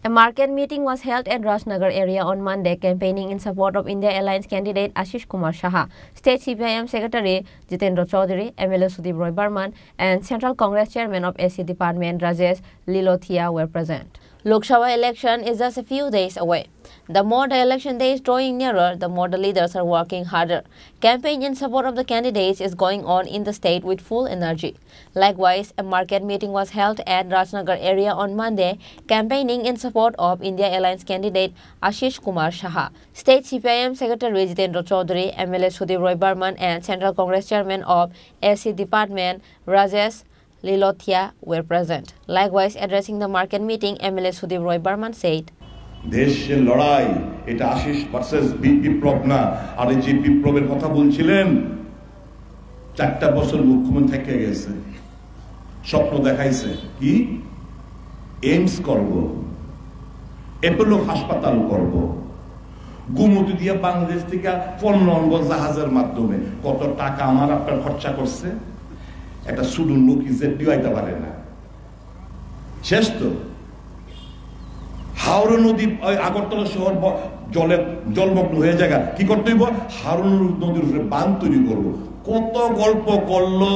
A market meeting was held at Rajnagar area on Monday, campaigning in support of India Alliance candidate Ashish Kumar Saha, State CPIM Secretary Jitendra Chaudhary, MLA Sudip Roy Barman, and Central Congress Chairman of SC Department Rajesh Lilothia were present. Lok Sabha election is just a few days away. The more the election day is drawing nearer, the more the leaders are working harder. Campaign in support of the candidates is going on in the state with full energy. Likewise, a market meeting was held at Rajnagar area on Monday, campaigning in support of India Alliance candidate Ashish Kumar Saha. State CPIM Secretary Jitendra Chaudhary, MLA Sudip Roy Barman, and Central Congress Chairman of SC Department Rajesh Lilothia were present. Likewise, addressing the market meeting, MLA Sudip Roy Barman said, দেশের লড়াই এটা Ashis versus বিপ্লব না, আর এই যে বিপ্লবের কথা বলছিলেন 4টা বছর মুখ্যমন্ত্রী থেকে গেছে, স্বপ্ন দেখাইছে কি এইমস করব, অ্যাপোলো হাসপাতাল করব, গুমতি দিয়ে বাংলাদেশ থেকে পণ্য আনবো জাহাজের মাধ্যমে। কত টাকা আমার আপনার খরচা করছে, একটা সুদূর লোক দিতে পারে না। শেষ তো হাওড়া নদী আগরতলা শহর জলমগ্ন হয়ে যায়, কি করতে হইব? হাওড়া নদীর উপরে বাঁধ তৈরি করব। কত গল্প করলো,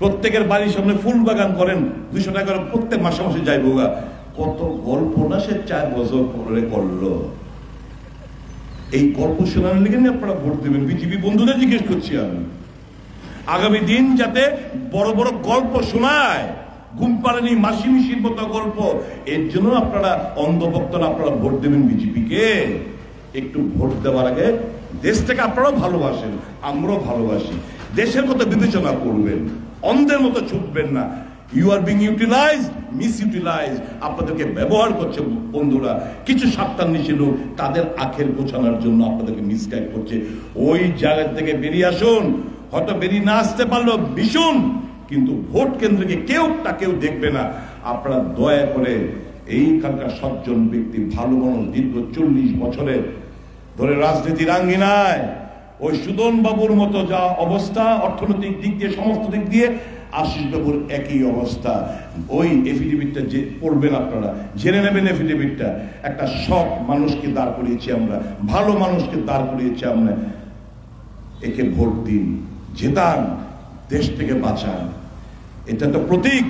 প্রত্যেকের বাড়ির সামনে ফুল বাগান করেন, 200 টাকা করে প্রত্যেক মাসে মাসে যাইব। কত গল্প না সে 4 বছর পরে করলো। এই গল্প শোনানোর লিগে আপনারা ভোট দেবেন। বিজেপি বন্ধুদের জিজ্ঞেস করছি আমি, আগামী দিন যাতে বড় বড় গল্প শোনায়, ঘুম পাড়েনি মাসি মিশির মতো গল্প, এর জন্য আপনারা অন্ধভক্তরা আপনারা ভোট দেবেন বিজেপিকে। একটু ভোট দেওয়ার আগে দেশটাকে আপনারাও ভালোবাসেন, আমরাও ভালোবাসি, দেশের কথা বিবেচনা করবেন, অন্ধের মতো ছুটবেন না। You are being utilised, misutilised, আপনাদেরকে ব্যবহার করছে বন্ধুরা। কিছু স্বার্থান্বেষী লোক তাদের আখের গোছানোর জন্য আপনাদেরকে মিসগাইড করছে। ওই জায়গা থেকে বেরিয়ে আসুন। হয়তো বেরিয়ে না আসতে পারলো ভীষণ, কিন্তু ভোট কেন্দ্রকে কেউ দেখবে না। আপনারা দয়া করে এইখানকার সজ্জন ব্যক্তি, ভালো মানুষ, দীর্ঘ 40 বছরের ধরে রাজনীতির আঙ্গিনায় ওই সুদন বাবুর মতো যা অবস্থা, অর্থনৈতিক দিক দিয়ে সমস্ত দিক দিয়ে আশিস বাবুর একই অবস্থা। ওই এফিডেভিটটা যে পড়বেন আপনারা, জেনে নেবেন এফিডেভিটটা। একটা সৎ মানুষকে দাঁড় করিয়েছি আমরা, ভালো মানুষকে দাঁড় করিয়েছি আমরা। একে ভোট দিন, জেতান, দেশ থেকে বাঁচান। এটা তো প্রতীক,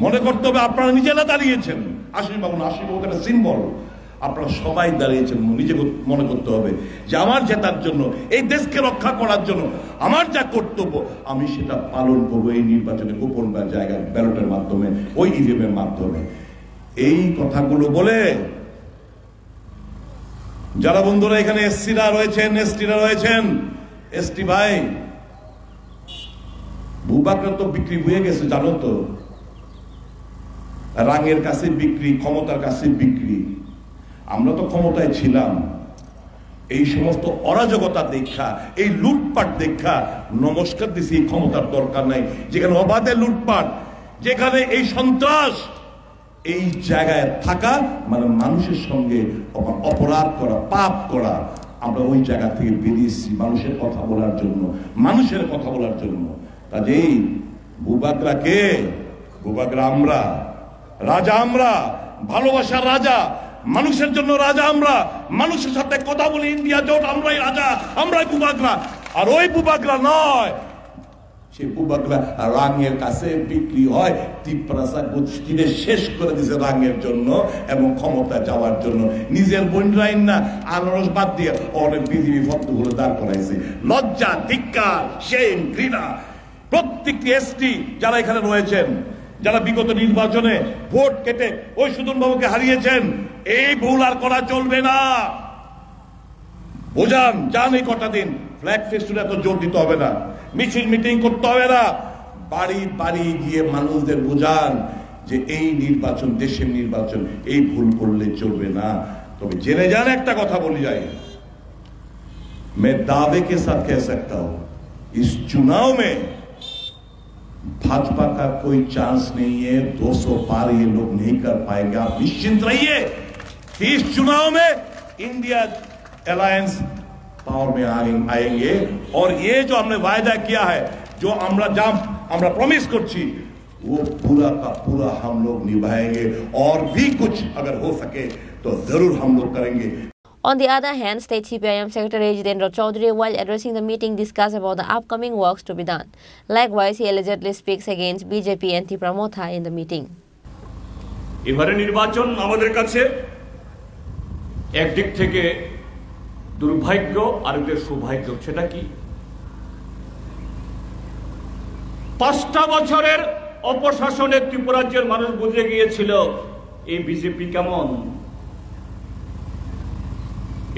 মনে করতে হবে আপনারা নিজেরা দাঁড়িয়েছেন। আশিস বাবু না, আশিস বাবু একটা সিম্বল। আপনারা সবাই দাঁড়িয়েছেন, নিজে মনে করতে হবে যে আমার জেতার জন্য, এই দেশকে রক্ষা করার জন্য আমার যা কর্তব্য আমি সেটা পালন করবো। এই নির্বাচনে গোপন জায়গায় ব্যালটের মাধ্যমে, ওই ইভিএমের মাধ্যমে। এই কথাগুলো বলে যারা বন্ধুরা এখানে এসসিরা রয়েছেন, এসটিরা রয়েছেন, এসটি ভাই, ভূভাগরা তো বিক্রি হয়ে গেছে জানো তো। রাঙের কাছে বিক্রি, ক্ষমতার কাছে বিক্রি। আমরা তো ক্ষমতায় ছিলাম, এই সমস্ত অরাজকতা দেখা, এই লুটপাট দেখা নমস্কার দিছি। এই ক্ষমতার দরকার নাই, যেখানে অবাধে লুটপাট, যেখানে এই সন্ত্রাস, এই জায়গায় থাকা মানে মানুষের সঙ্গে অপরাধ করা, পাপ করা। আমরা ওই জায়গা থেকে বেরিয়েছি মানুষের কথা বলার জন্য, মানুষের কথা বলার জন্য। কাজেই ভূভাগরা কে? ভূভাগরা আমরা, রাজা আমরা, ভালোবাসার রাজা, মানুষের জন্য রাজা আমরা। মানুষের সাথে কথা বলি, ইন্ডিয়া জোট, আমরাই রাজা, আমরাই ভূভাগরা। আর ওই ভূভাগরা নয়, সে ভূভাগরা রাঙের কাছে বিক্রি হয়। তিপ্রাসা গোষ্ঠীরে শেষ করে দিয়েছে রাঙের জন্য এবং ক্ষমতা যাওয়ার জন্য। নিজের বন্ডাইন না, আনারস বাদ দিয়ে অনেক বিজেপি ভক্তগুলো দাঁড় করাইছে। লজ্জা, ধিক্কার, শেম, ঘৃণা প্রত্যেকটি এসটি যারা এখানে রয়েছেন, যারা বিগত নির্বাচনে ভোট কেটে ওই সুদন বাবুকে হারিয়েছেন, এই ভুল আর করা চলবে না। বোঝান, যান এই কটা দিন। ফ্ল্যাগ ফেস্টুনে এত জোর দিতে হবে না, মিছিল মিটিং করতে হবে না। বাড়ি বাড়ি গিয়ে মানুষদের বোঝান যে এই নির্বাচন দেশের নির্বাচন, এই ভুল করলে চলবে না। তবে জেনে যান, একটা কথা বলি যাই, मैं दावे के साथ कह सकता हूं, इस चुनाव में भाजपा का कोई चांस नहीं है। 200 पार ये लोग नहीं कर पाएंगे। आप निश्चिंत रहिए कि इस चुनाव में इंडिया अलायंस पावर में आएंगे। और ये जो हमने वायदा किया है, जो আমরা প্রমিস করছি, वो पूरा का पूरा हम लोग निभाएंगे और भी कुछ अगर हो सके तो जरूर हम लोग करेंगे। On the other hand, State CPIM Secretary Jitendra Chaudhary, while addressing the meeting, discussed about the upcoming works to be done. Likewise, he allegedly speaks against BJP and Tipramotha in the meeting. এবারে নির্বাচন আমাদের কাছে একদিক থেকে দুর্ভাগ্য আরেকদিকে সৌভাগ্য। সেটা কি? 5টা বছরের অপশাসনে ত্রিপুরাজ্যের মানুষ বুঝে গিয়েছিল এই বিজেপি কেমন।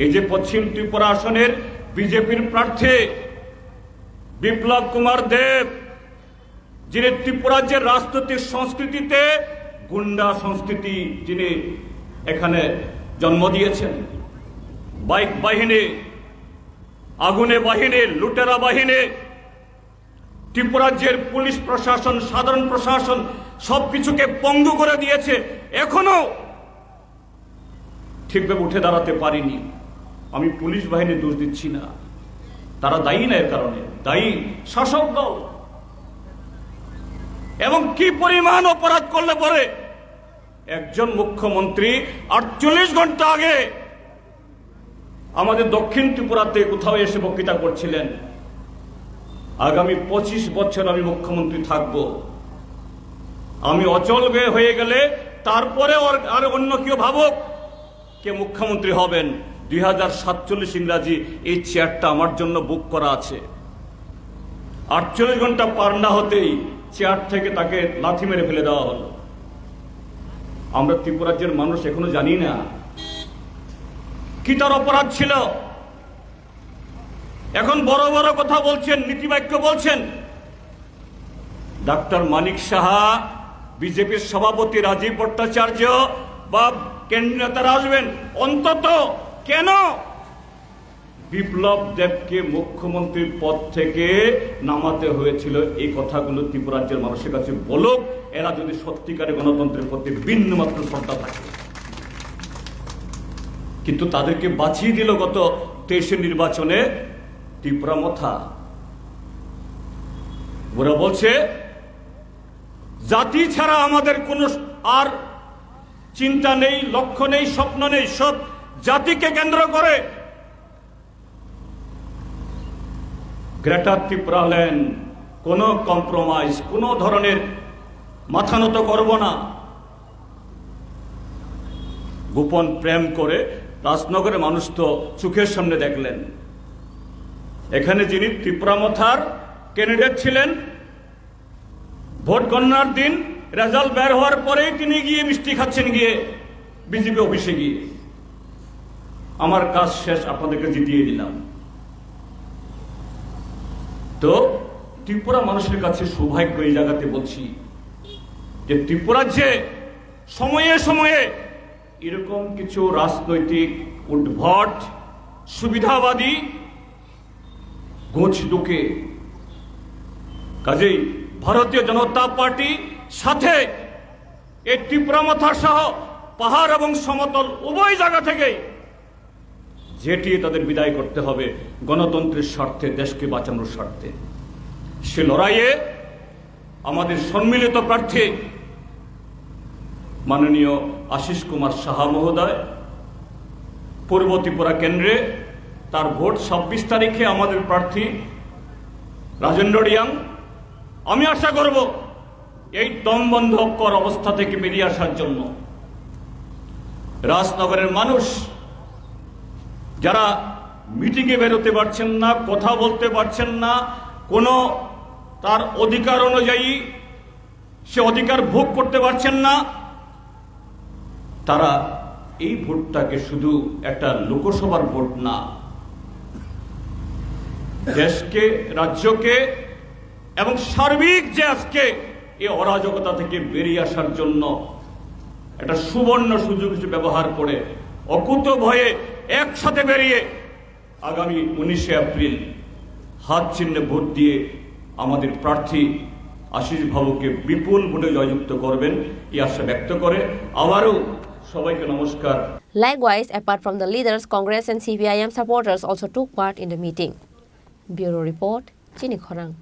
এই যে পশ্চিম ত্রিপুরা আসনের বিজেপির প্রার্থী বিপ্লব কুমার দেব, যিনি ত্রিপুরাজ্যের রাজনৈতিক সংস্কৃতিতে গুন্ডা সংস্কৃতি যিনি এখানে জন্ম দিয়েছেন, বাইক বাহিনী, আগুনে বাহিনী, লুটেরা বাহিনী, ত্রিপুরাজ্যের পুলিশ প্রশাসন, সাধারণ প্রশাসন সবকিছুকে পঙ্গু করে দিয়েছে, এখনো ঠিকভাবে উঠে দাঁড়াতে পারিনি। আমি পুলিশ বাহিনী দোষ দিচ্ছি না, তারা দায়ী না, এর কারণে দায়ী শাসক দল। এবং কি পরিমাণ অপরাধ করলে পরে একজন মুখ্যমন্ত্রী 48 ঘন্টা আগে আমাদের দক্ষিণ ত্রিপুরাতে কোথাও এসে বক্তৃতা করছিলেন, আগামী 25 বছর আমি মুখ্যমন্ত্রী থাকব, আমি অচল হয়ে গেলে তারপরে আর অন্য কেউ ভাবুক কে মুখ্যমন্ত্রী হবেন, 2047 ইংরাজি এই চেয়ারটা আমার জন্য বুক করা আছে। 48 ঘন্টা পার না হতেই চেয়ার থেকে তাকে লাথি মেরে ফেলে দেওয়া হলো। আমরা ত্রিপুরাজ্যের মানুষ এখনো জানি না কি তার অপরাধ ছিল। এখন বড় বড় কথা বলছেন, নীতিবাক্য বলছেন। ডাক্তার মানিক সাহা, বিজেপির সভাপতি রাজীব ভট্টাচার্য বা কেন্দ্রীয় নেতারা আসবেন, অন্তত কেন বিপ্লব দেবকে মুখ্যমন্ত্রীর পদ থেকে নামাতে হয়েছিল এই কথাগুলো ত্রিপুরাজ্যের মানুষের কাছে বলুক, এরা যদি সত্যিকারে গণতন্ত্রের প্রতি বিন্দুমাত্র শ্রদ্ধা থাকে। কিন্তু তাদেরকে বাঁচিয়ে দিল গত 23 নির্বাচনে ত্রিপুরামথা। ওরা বলছে জাতি ছাড়া আমাদের কোনো আর চিন্তা নেই, লক্ষ্য নেই, স্বপ্ন নেই, সব জাতিকে কেন্দ্র করে। গ্রেটার ত্রিপুরা ল্যান্ড, কোনো কম্প্রোমাইজ, কোনো ধরনের মাথা নত করব না। গোপন প্রেম করে রাজনগরের মানুষ তো চোখের সামনে দেখলেন। এখানে যিনি ত্রিপুরামথার ক্যান্ডিডেট ছিলেন, ভোট গণনার দিন রেজাল্ট বের হওয়ার পরেই তিনি গিয়ে মিষ্টি খাচ্ছেন গিয়ে বিজেপি অফিসে গিয়ে, আমার কাজ শেষ, আপনাদেরকে জিতিয়ে দিলাম। তো ত্রিপুরা মানুষের কাছে সৌভাগ্য এই জায়গাতে বলছি যে ত্রিপুরার যে সময়ে সময়ে এরকম কিছু রাজনৈতিক উদ্ভট সুবিধাবাদী গোছ ঢুকে, কাজেই ভারতীয় জনতা পার্টি সাথে এই ত্রিপুরামথা সহ পাহাড় এবং সমতল উভয় জায়গা থেকে যেটিয়ে তাদের বিদায় করতে হবে গণতন্ত্রের স্বার্থে, দেশকে বাঁচানোর স্বার্থে। সে লড়াইয়ে আমাদের সম্মিলিত প্রার্থী মাননীয় আশিস কুমার সাহা মহোদয় পূর্ব ত্রিপুরা কেন্দ্রে, তার ভোট 26 তারিখে আমাদের প্রার্থী রাজেন্দ্র রিয়াং। আমি আশা করব এই দমবন্ধকর অবস্থা থেকে বেরিয়ে আসার জন্য রাজনগরের মানুষ যারা মিটিংয়ে বেরোতে পারছেন না, কথা বলতে পারছেন না, কোনো তার অধিকার অনুযায়ী সে অধিকার ভোগ করতে পারছেন না, তারা এই ভোটটাকে শুধু একটা লোকসভার ভোট না, দেশকে, রাজ্যকে এবং সার্বিক যে আজকে এই অরাজকতা থেকে বেরিয়ে আসার জন্য একটা সুবর্ণ সুযোগ হিসেবে ব্যবহার করে অকুত ভয়ে একসাথে বেরিয়ে আগামী 19শে এপ্রিল হাত চিহ্নে ভোট দিয়ে আমাদের প্রার্থী আশিস বাবুকে বিপুল ভোটে জয়যুক্ত করবেন এই আশা ব্যক্ত করে আবারও সবাইকে নমস্কার। Likewise, apart from the leaders, Congress and CPIM supporters also took part in the meeting. Bureau Report, Chini Khorang.